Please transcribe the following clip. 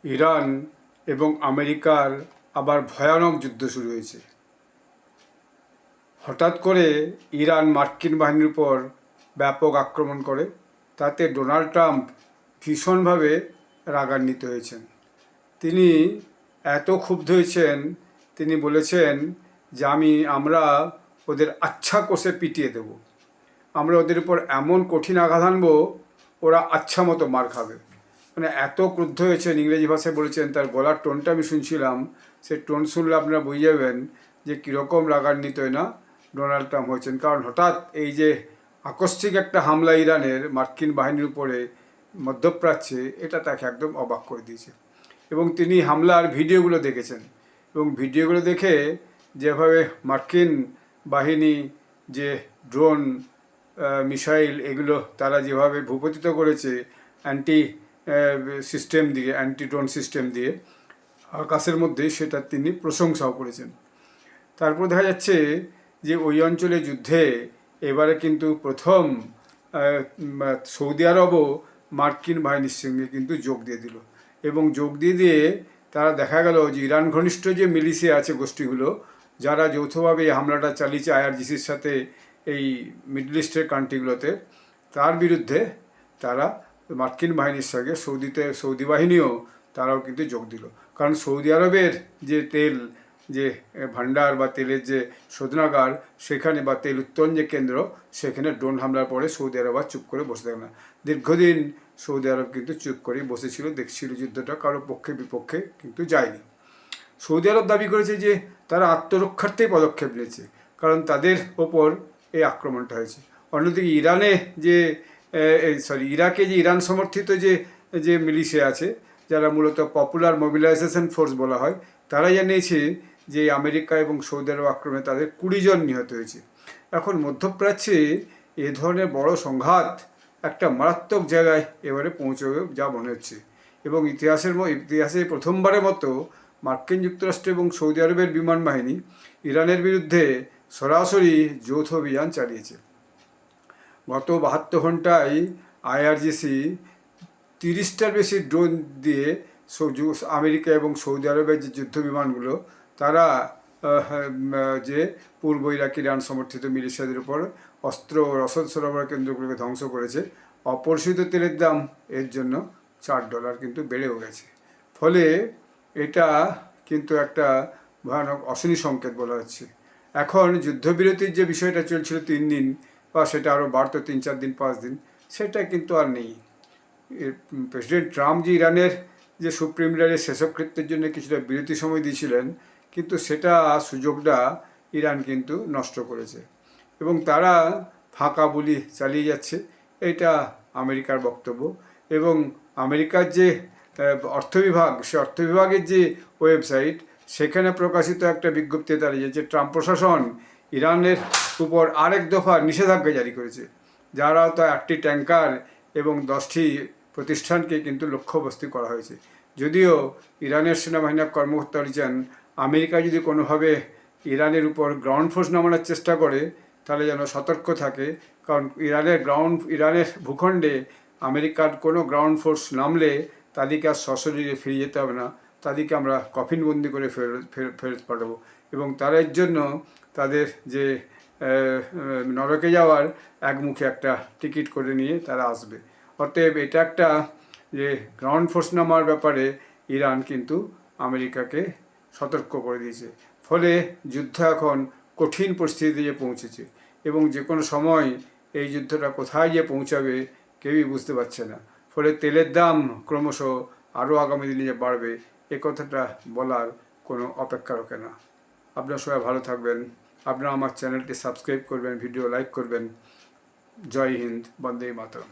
Iran এবং আমেরিকার আবার ভয়ানক যুদ্ধ শুরু হয়েছে। হঠাৎ করে ইরান মার্কিন বাহিনীর উপর ব্যাপক আক্রমণ করে, তাতে ডোনাল্ড ট্রাম্প ভীষণভাবে রাগান্বিত হয়েছেন। তিনি এত ক্ষুব্ধ হয়েছেন, তিনি বলেছেন যে আমরা ওদের আচ্ছা কষে পিটিয়ে দেব, আমরা ওদের উপর এমন কঠিন আঘাত আনবো, ওরা আচ্ছা মতো মার খাবে। মানে এত ক্রুদ্ধ হয়েছেন, ইংরেজি ভাষায় বলেছেন, তার গলার টোনটা আমি শুনছিলাম, সে টোন শুনলে আপনারা বুঝে যাবেন যে কীরকম রাগান্বিত না ডোনাল্ড ট্রাম্প হয়েছেন। কারণ হঠাৎ এই যে আকস্মিক একটা হামলা ইরানের মার্কিন বাহিনীর উপরে মধ্যপ্রাচ্যে, এটা তাকে একদম অবাক করে দিয়েছে। এবং তিনি হামলার ভিডিওগুলো দেখেছেন, এবং ভিডিওগুলো দেখে যেভাবে মার্কিন বাহিনী যে ড্রোন মিসাইল এগুলো তারা যেভাবে ভূপতিত করেছে অ্যান্টি ড্রোন সিস্টেম দিয়ে আকাশের মধ্যে, সেটা তিনি প্রশংসাও করেছেন। তারপর দেখা যাচ্ছে যে ওই অঞ্চলে যুদ্ধে এবারে কিন্তু প্রথম সৌদি আরবও মার্কিন বাহিনীর সঙ্গে কিন্তু যোগ দিয়ে দিল, এবং যোগ দিয়ে তারা দেখা গেল যে ইরান ঘনিষ্ঠ যে মিলিশিয়া আছে গোষ্ঠীগুলো, যারা যৌথভাবে এই হামলাটা চালিয়েছে আইআরজিসির সাথে এই মিডল ইস্টের কান্ট্রিগুলোতে, তার বিরুদ্ধে তারা মার্কিন বাহিনীর সঙ্গে সৌদি বাহিনীও তারাও কিন্তু যোগ দিল। কারণ সৌদি আরবের যে তেল যে ভান্ডার বা তেলের যে শোধনাগার, সেখানে বা তেল উত্তোলন যে কেন্দ্র, সেখানে ড্রোন হামলার পরে সৌদি আরব আর চুপ করে বসে থাকে না। দীর্ঘদিন সৌদি আরব কিন্তু চুপ করে বসেছিল, দেখছিল যুদ্ধটা, কারো পক্ষে বিপক্ষে কিন্তু যায়নি। সৌদি আরব দাবি করেছে যে তারা আত্মরক্ষার্থেই পদক্ষেপ নিয়েছে, কারণ তাদের ওপর এই আক্রমণটা হয়েছে। অন্যদিকে ইরাকে যে ইরান সমর্থিত যে মিলিশিয়া আছে, যারা মূলত পপুলার মোবিলাইজেশন ফোর্স বলা হয়, তারা জানিয়েছে যে আমেরিকা এবং সৌদি আরব আক্রমণে তাদের 20 জন নিহত হয়েছে। এখন মধ্যপ্রাচ্যে এ ধরনের বড় সংঘাত একটা মারাত্মক জায়গায় এবারে পৌঁছবে যা মনে হচ্ছে। এবং ইতিহাসে প্রথমবারের মতো মার্কিন যুক্তরাষ্ট্র এবং সৌদি আরবের বিমান বাহিনী ইরানের বিরুদ্ধে সরাসরি যৌথ অভিযান চালিয়েছে। গত 72 ঘন্টায় আইআরজিসি 30টার বেশি ড্রোন দিয়ে আমেরিকা এবং সৌদি আরবের যে যুদ্ধ বিমানগুলো, তারা যে পূর্ব ইরাক ইরান সমর্থিত মিলিশিয়াদের উপর অস্ত্র ও রসদ সরবরাহ কেন্দ্রগুলোকে ধ্বংস করেছে। অপরিশোধিত তেলের দাম এর জন্য $4 কিন্তু বেড়েও গেছে। ফলে এটা কিন্তু একটা ভয়ানক অশনি সংকেত বলা হচ্ছে। এখন যুদ্ধবিরতির যে বিষয়টা চলছিল 3 দিন, বা সেটা আরও বাড়তো 3, 4 দিন, 5 দিন, সেটা কিন্তু আর নেই। প্রেসিডেন্ট ট্রাম্প যে ইরানের যে সুপ্রিম লিডারের শেষকৃত্যের জন্য কিছুটা বিরতি সময় দিয়েছিলেন, কিন্তু সেটা সুযোগটা ইরান কিন্তু নষ্ট করেছে, এবং তারা ফাঁকা বুলি চালিয়ে যাচ্ছে, এটা আমেরিকার বক্তব্য। এবং আমেরিকার যে অর্থ বিভাগ, সে অর্থ বিভাগের যে ওয়েবসাইট, সেখানে প্রকাশিত একটা বিজ্ঞপ্তিতে দাঁড়িয়েছে যে ট্রাম্প প্রশাসন ইরানের উপর আরেক দফা নিষেধাজ্ঞা জারি করেছে, যারা তো 8টি ট্যাঙ্কার এবং 10টি প্রতিষ্ঠানকে কিন্তু লক্ষ্যবস্তু করা হয়েছে। যদিও ইরানের সেনাবাহিনীর কর্মকর্তা বলেছেন, আমেরিকা যদি কোনোভাবে ইরানের উপর গ্রাউন্ড ফোর্স নামানোর চেষ্টা করে, তাহলে যেন সতর্ক থাকে, কারণ ইরানের ভূখণ্ডে আমেরিকার কোনো গ্রাউন্ড ফোর্স নামলে তাদেরকে আর সশরীরে ফিরে যেতে হবে না, তাদেরকে আমরা কফিনবন্দি করে ফেরত পাঠাবো, এবং তার জন্য তাদের যে নরকে যাওয়ার একমুখে একটা টিকিট করে নিয়ে তারা আসবে। অতএব এটা একটা যে গ্রাউন্ড ফোর্স নামার ব্যাপারে ইরান কিন্তু আমেরিকাকে সতর্ক করে দিয়েছে। ফলে যুদ্ধ এখন কঠিন পরিস্থিতিতে গিয়ে পৌঁছেছে, এবং যে কোনো সময় এই যুদ্ধটা কোথায় গিয়ে পৌঁছাবে কেউই বুঝতে পারছে না। ফলে তেলের দাম ক্রমশ আরও আগামী দিনে যে বাড়বে, এ কথাটা বলার কোনো অপেক্ষা রাখে না। আপনারা সবাই ভালো থাকবেন, আপনারা আমার চ্যানেলটি সাবস্ক্রাইব করবেন, ভিডিও লাইক করবেন। জয় হিন্দ, বন্দে মাতরম।